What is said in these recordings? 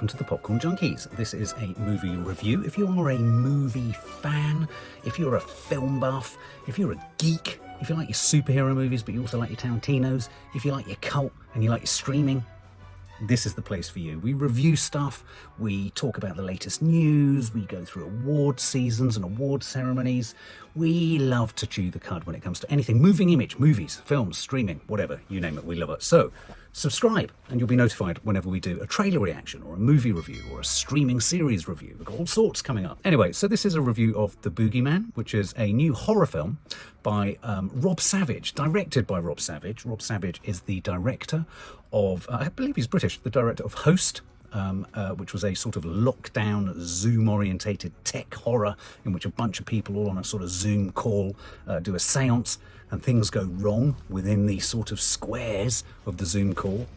welcome to the Popcorn Junkies. This is a movie review. If you are a movie fan, if you're a film buff, if you're a geek, if you like your superhero movies but you also like your Tarantinos, if you like your cult and you like your streaming, this is the place for you. We review stuff, we talk about the latest news, we go through award seasons and award ceremonies. We love to chew the cud when it comes to anything moving image, movies, films, streaming, whatever, you name it, we love it. So subscribe and you'll be notified whenever we do a trailer reaction or a movie review or a streaming series review. We've got all sorts coming up. Anyway, so this is a review of The Boogeyman, which is a new horror film by Rob Savage, directed by Rob Savage. Rob Savage is the director of, I believe he's British, the director of Host, which was a sort of lockdown, Zoom-orientated tech horror in which a bunch of people all on a sort of Zoom call do a seance and things go wrong within the sort of squares of the Zoom call.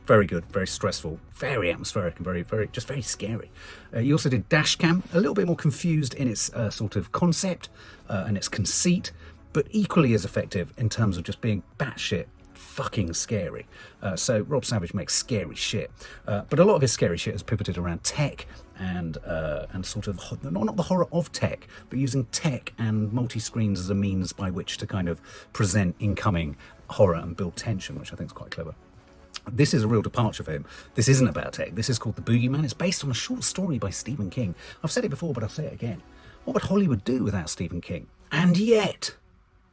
Very good, very stressful, very atmospheric and very scary. He also did Dashcam, a little bit more confused in its sort of concept and its conceit, but equally as effective in terms of just being batshit fucking scary. So Rob Savage makes scary shit, but a lot of his scary shit is pivoted around tech and sort of not the horror of tech, but using tech and multi-screens as a means by which to kind of present incoming horror and build tension, which I think is quite clever. This is a real departure for him. This isn't about tech. This is called The Boogeyman. It's based on a short story by Stephen King. I've said it before, but I'll say it again. What would Hollywood do without Stephen King? And yet,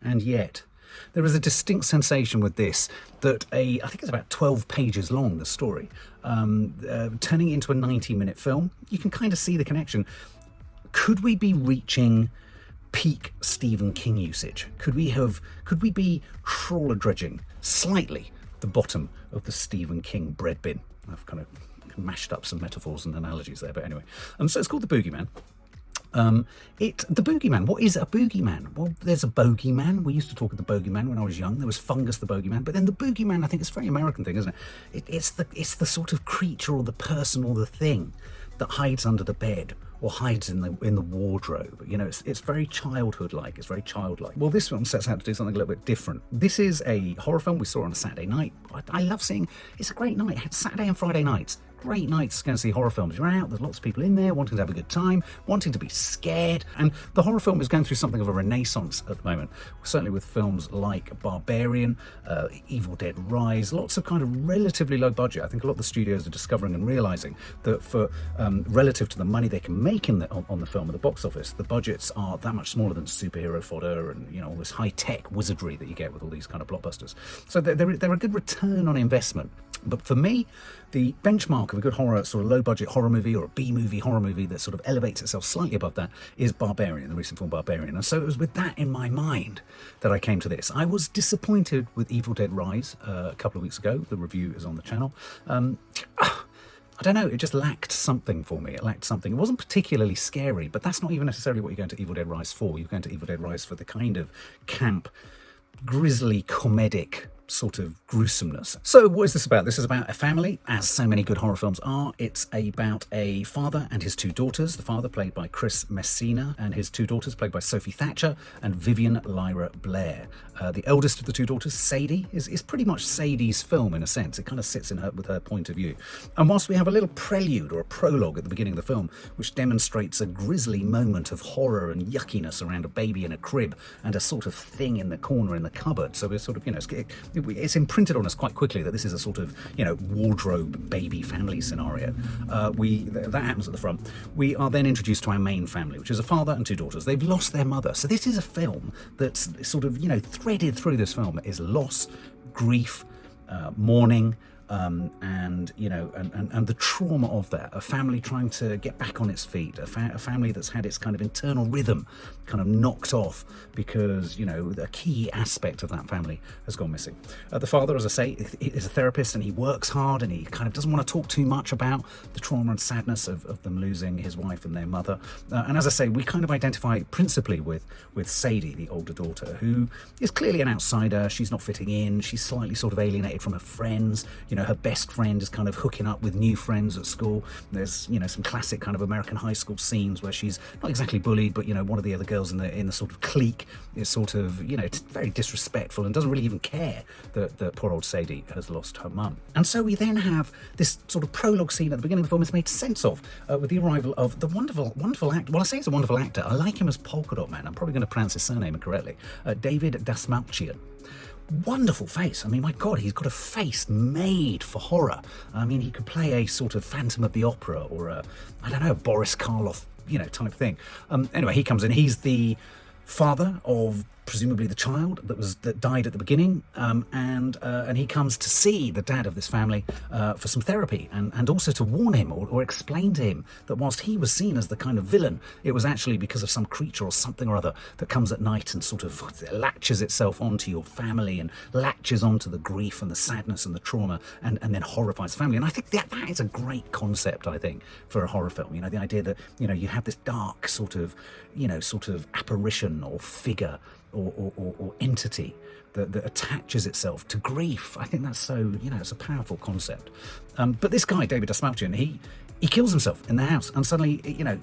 there is a distinct sensation with this that I think it's about 12 pages long, the story, turning into a 90-minute film. You can kind of see the connection. Could we be reaching peak Stephen King usage? Could we be trawler dredging slightly the bottom of the Stephen King bread bin? I've kind of mashed up some metaphors and analogies there, but anyway. So it's called The Boogeyman. The Boogeyman. What is a boogeyman? Well, there's a bogeyman. We used to talk of the bogeyman when I was young. There was Fungus the Bogeyman, but then the boogeyman, I think it's a very American thing, isn't it? It's the sort of creature or the person or the thing that hides under the bed or hides in the wardrobe. You know, it's very childhood-like. It's very childlike. Well, this film sets out to do something a little bit different. This is a horror film we saw on a Saturday night. I love seeing. It's a great night. It had Saturday and Friday nights. Great nights to go and see horror films. You're out, there's lots of people in there wanting to have a good time, wanting to be scared, and the horror film is going through something of a renaissance at the moment, certainly with films like Barbarian, Evil Dead Rise, lots of kind of relatively low budget. I think a lot of the studios are discovering and realising that for relative to the money they can make on the film at the box office, the budgets are that much smaller than superhero fodder and, you know, all this high-tech wizardry that you get with all these kind of blockbusters. So they're a good return on investment. But for me, the benchmark of a good horror, sort of low-budget horror movie or a B-movie horror movie that sort of elevates itself slightly above that is Barbarian, the recent film Barbarian. And so it was with that in my mind that I came to this. I was disappointed with Evil Dead Rise a couple of weeks ago. The review is on the channel. I don't know, it just lacked something for me. It lacked something. It wasn't particularly scary, but that's not even necessarily what you're going to Evil Dead Rise for. You're going to Evil Dead Rise for the kind of camp, grisly, comedic sort of gruesomeness. So what is this about? This is about a family, as so many good horror films are. It's about a father and his two daughters. The father played by Chris Messina and his two daughters played by Sophie Thatcher and Vivien Lyra Blair. The eldest of the two daughters, Sadie, is pretty much Sadie's film in a sense. It kind of sits in with her point of view. And whilst we have a little prelude or a prologue at the beginning of the film, which demonstrates a grisly moment of horror and yuckiness around a baby in a crib and a sort of thing in the corner in the cupboard. So we're sort of, you know, it's imprinted on us quite quickly that this is a sort of, you know, wardrobe baby family scenario. That happens at the front. We are then introduced to our main family, which is a father and two daughters. They've lost their mother. So this is a film that's sort of, you know, threaded through this film is loss, grief, mourning, and you know, and the trauma of that, a family trying to get back on its feet, a family that's had its kind of internal rhythm kind of knocked off because, you know, a key aspect of that family has gone missing. The father, as I say, is a therapist and he works hard and he kind of doesn't want to talk too much about the trauma and sadness of them losing his wife and their mother. And as I say, we kind of identify principally with Sadie, the older daughter, who is clearly an outsider. She's not fitting in. She's slightly sort of alienated from her friends. You her best friend is kind of hooking up with new friends at school. There's, some classic kind of American high school scenes where she's not exactly bullied, but, one of the other girls in the sort of clique is sort of, it's very disrespectful and doesn't really even care that poor old Sadie has lost her mum. And so we then have this sort of prologue scene at the beginning of the film is made sense of with the arrival of the wonderful actor. Well, I say he's a wonderful actor. I like him as Polka Dot Man. I'm probably going to pronounce his surname incorrectly. David Dastmalchian. Wonderful face. I mean, my God, he's got a face made for horror. I mean, he could play a sort of Phantom of the Opera or Boris Karloff, type thing. Anyway, he comes in. He's the father of presumably the child that died at the beginning, and he comes to see the dad of this family for some therapy, and also to warn him or explain to him that whilst he was seen as the kind of villain, it was actually because of some creature or something or other that comes at night and sort of latches itself onto your family and latches onto the grief and the sadness and the trauma and then horrifies the family. And I think that is a great concept, I think, for a horror film. The idea that you have this dark sort of apparition or figure or entity that attaches itself to grief. I think that's so, it's a powerful concept. But this guy, David Dastmalchian, he kills himself in the house, and suddenly,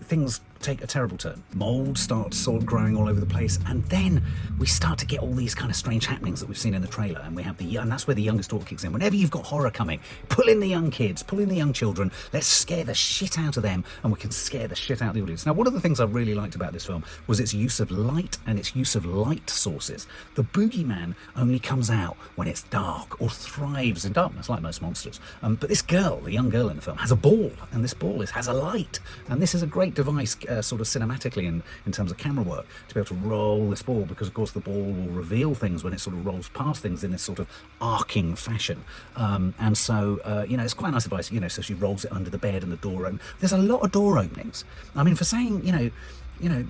things take a terrible turn. Mold starts sort of growing all over the place, and then we start to get all these kind of strange happenings that we've seen in the trailer, and we have and that's where the youngest daughter kicks in. Whenever you've got horror coming, pull in the young kids, pull in the young children, let's scare the shit out of them, and we can scare the shit out of the audience. Now, one of the things I really liked about this film was its use of light and its use of light sources. The boogeyman only comes out when it's dark or thrives in darkness, like most monsters. But this girl, the young girl in the film, has a ball, and this ball has a light, and this is a great device sort of cinematically in terms of camera work to be able to roll this ball, because of course the ball will reveal things when it sort of rolls past things in this sort of arcing fashion, and so it's quite a nice device. So she rolls it under the bed and the door open. There's a lot of door openings. I mean, for saying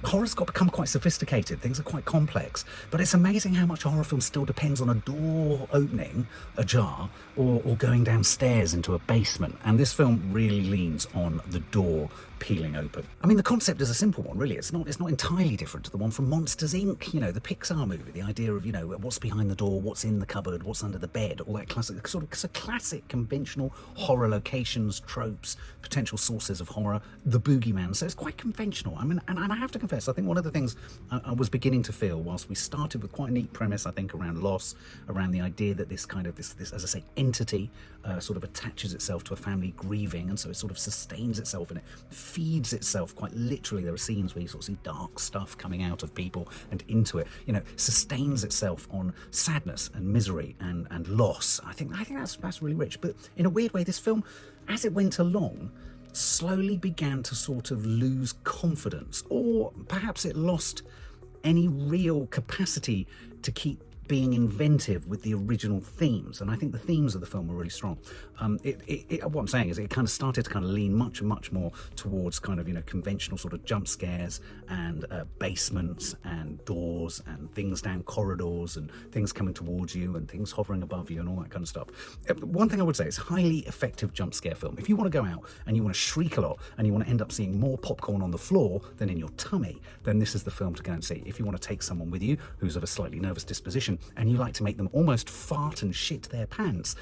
horror's got become quite sophisticated. Things are quite complex. But it's amazing how much horror film still depends on a door opening ajar or going downstairs into a basement. And this film really leans on the door peeling open. I mean, the concept is a simple one, really. It's not entirely different to the one from Monsters, Inc., the Pixar movie. The idea of, what's behind the door, what's in the cupboard, what's under the bed, all that classic, sort of, it's a classic conventional horror locations, tropes, potential sources of horror, the boogeyman. So it's quite conventional. I mean, and I have to confess, I think one of the things I was beginning to feel whilst we started with quite a neat premise, I think, around loss, around the idea that this kind of, this as I say, entity sort of attaches itself to a family grieving, and so it sort of sustains itself and it feeds itself quite literally. There are scenes where you sort of see dark stuff coming out of people and into it, sustains itself on sadness and misery and loss. I think that's really rich. But in a weird way, this film, as it went along, slowly began to sort of lose confidence, or perhaps it lost any real capacity to keep being inventive with the original themes. And I think the themes of the film were really strong. What I'm saying is it kind of started to kind of lean much more towards kind of, conventional sort of jump scares and basements and doors and things down corridors and things coming towards you and things hovering above you and all that kind of stuff. One thing I would say is highly effective jump scare film. If you want to go out and you want to shriek a lot and you want to end up seeing more popcorn on the floor than in your tummy, then this is the film to go and see. If you want to take someone with you who's of a slightly nervous disposition and you like to make them almost fart and shit their pants,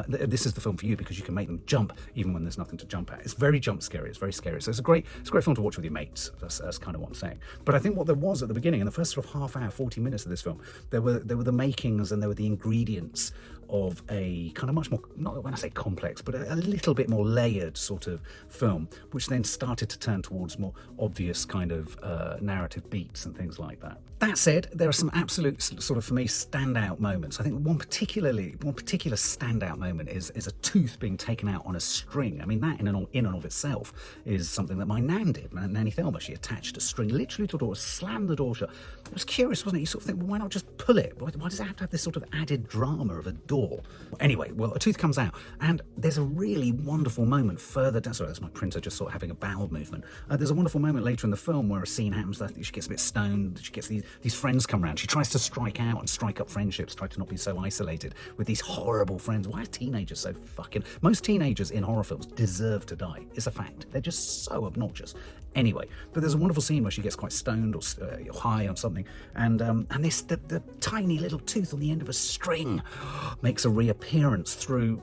this is the film for you, because you can make them jump even when there's nothing to jump at. It's very jump scary. It's very scary. So it's a great film to watch with your mates. That's kind of what I'm saying. But I think what there was at the beginning, in the first sort of half hour, 40 minutes of this film, there were the makings and there were the ingredients of a kind of much more, not when I say complex, but a little bit more layered sort of film, which then started to turn towards more obvious kind of narrative beats and things like that. That said, there are some absolute sort of, for me, standout moments. I think one particular standout moment is a tooth being taken out on a string. I mean, that in and of itself is something that my nan did. Nanny Thelma, she attached a string literally to a door, slammed the door shut. It was curious, wasn't it? You sort of think, well, why not just pull it? Why does it have to have this sort of added drama of a door? Anyway, well, a tooth comes out, and there's a really wonderful moment further down. Sorry, that's my printer just sort of having a bowel movement. There's a wonderful moment later in the film where a scene happens that she gets a bit stoned. She gets these friends come around. She tries to strike out and strike up friendships, try to not be so isolated with these horrible friends. Why are teenagers so fucking... Most teenagers in horror films deserve to die. It's a fact. They're just so obnoxious. Anyway, but there's a wonderful scene where she gets quite stoned or high on something, and the tiny little tooth on the end of a string makes a reappearance through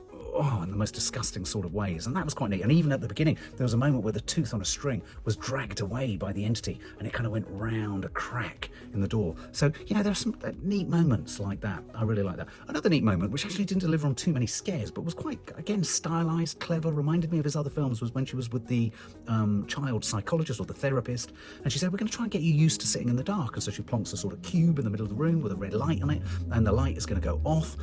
in the most disgusting sort of ways. And that was quite neat. And even at the beginning, there was a moment where the tooth on a string was dragged away by the entity, and it kind of went round a crack in the door. So, there are some neat moments like that. I really like that. Another neat moment, which actually didn't deliver on too many scares, but was quite, again, stylized, clever, reminded me of his other films, was when she was with the child psychologist or the therapist, and she said, we're going to try and get you used to sitting in the dark. And so she plonks a sort of cube in the middle of the room with a red light on it, and the light is going to go off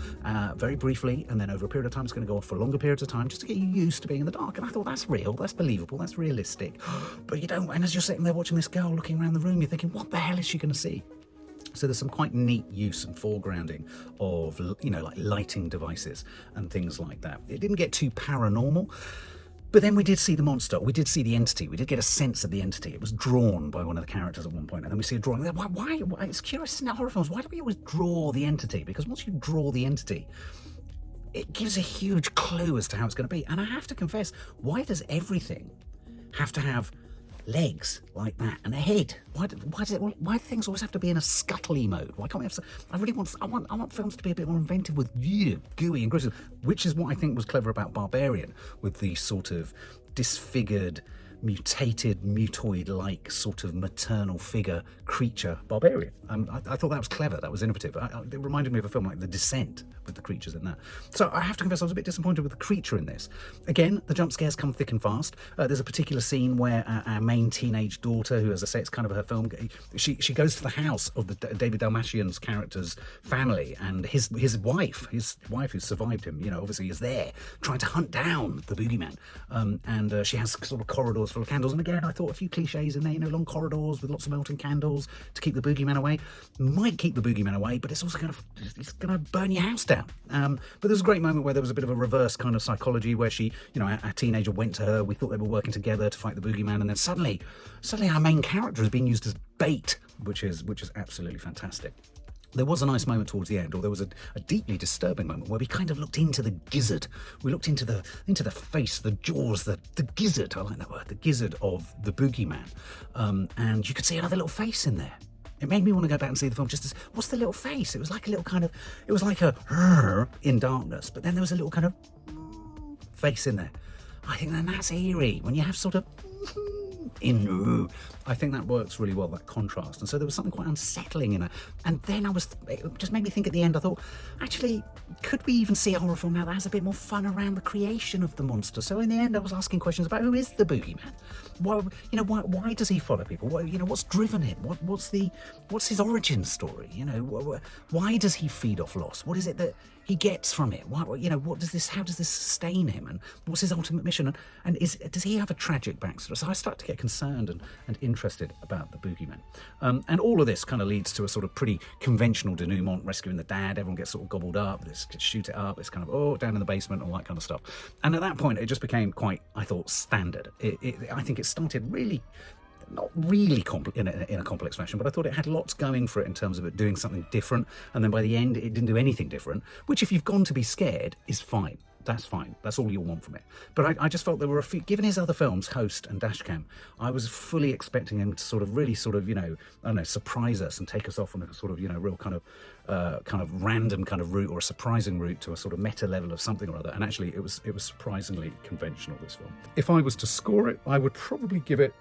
very briefly, and then over a period of time it's going to go off for longer periods of time, just to get you used to being in the dark. And I thought, that's real, that's believable, that's realistic. But you don't, and as you're sitting there watching this girl looking around the room, you're thinking, what the hell is she going to see? So there's some quite neat use and foregrounding of, like lighting devices and things like that. It didn't get too paranormal, but then we did see the monster, we did see the entity, we did get a sense of the entity. It was drawn by one of the characters at one point, and then we see a drawing. Why it's curious in horror films, why do we always draw the entity? Because once you draw the entity, it gives a huge clue as to how it's going to be. And I have to confess, why does everything have to have legs like that and a head? Why do things always have to be in a scuttly mode? Why can't we have? I want films to be a bit more inventive with gooey and gruesome, which is what I think was clever about Barbarian, with the sort of disfigured, mutated, mutoid-like sort of maternal figure creature Barbarian. I thought that was clever, that was innovative. It reminded me of a film like The Descent, with the creatures in that. So I have to confess, I was a bit disappointed with the creature in this. Again, the jump scares come thick and fast. There's a particular scene where our main teenage daughter, who, as I say, it's kind of her film, she goes to the house of the David Dastmalchian's character's family, and his wife who survived him, obviously is there, trying to hunt down the boogeyman. And she has sort of corridors full of candles. And again, I thought a few cliches in there, long corridors with lots of melting candles to keep the boogeyman away. Might keep the boogeyman away, but it's also going to burn your house down. But there was a great moment where there was a bit of a reverse kind of psychology where she, our teenager went to her, we thought they were working together to fight the boogeyman, and then suddenly our main character is being used as bait, which is absolutely fantastic. There was a nice moment towards the end, or there was a deeply disturbing moment where we kind of looked into the gizzard. We looked into the face, the jaws, the gizzard, I like that word, the gizzard of the boogeyman. And you could see another little face in there. It made me want to go back and see the film just as, what's the little face? It was like a little kind of, it was like a in darkness, but then there was a little kind of face in there. I think that's eerie, when you have sort of I think that works really well, that contrast. And so there was something quite unsettling in it. And then it just made me think at the end, I thought, actually, could we even see a horror film now that has a bit more fun around the creation of the monster? So in the end, I was asking questions about, who is the boogeyman? Why does he follow people? What's driven him? What's his origin story? Why does he feed off loss? What is it that he gets from it? How does this sustain him? And what's his ultimate mission? And does he have a tragic backstory? So I start to get concerned and interested about the boogeyman. And all of this kind of leads to a sort of pretty conventional denouement, rescuing the dad. Everyone gets sort of gobbled up. They shoot it up. It's kind of, down in the basement, all that kind of stuff. And at that point, it just became quite, I thought, standard. I think it started really, not really in a complex fashion, but I thought it had lots going for it in terms of it doing something different. And then by the end, it didn't do anything different, which if you've gone to be scared is fine. That's fine. That's all you'll want from it. But I just felt there were a few, given his other films, Host and Dashcam, I was fully expecting him to sort of really sort of, surprise us and take us off on a sort of, real kind of random kind of route, or a surprising route to a sort of meta level of something or other. And actually it was surprisingly conventional, this film. If I was to score it, I would probably give it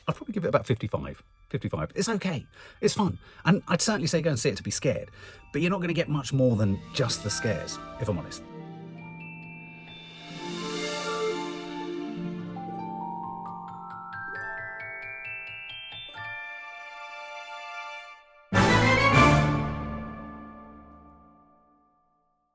about 55. 55. It's okay. It's fun. And I'd certainly say go and see it to be scared. But you're not going to get much more than just the scares, if I'm honest.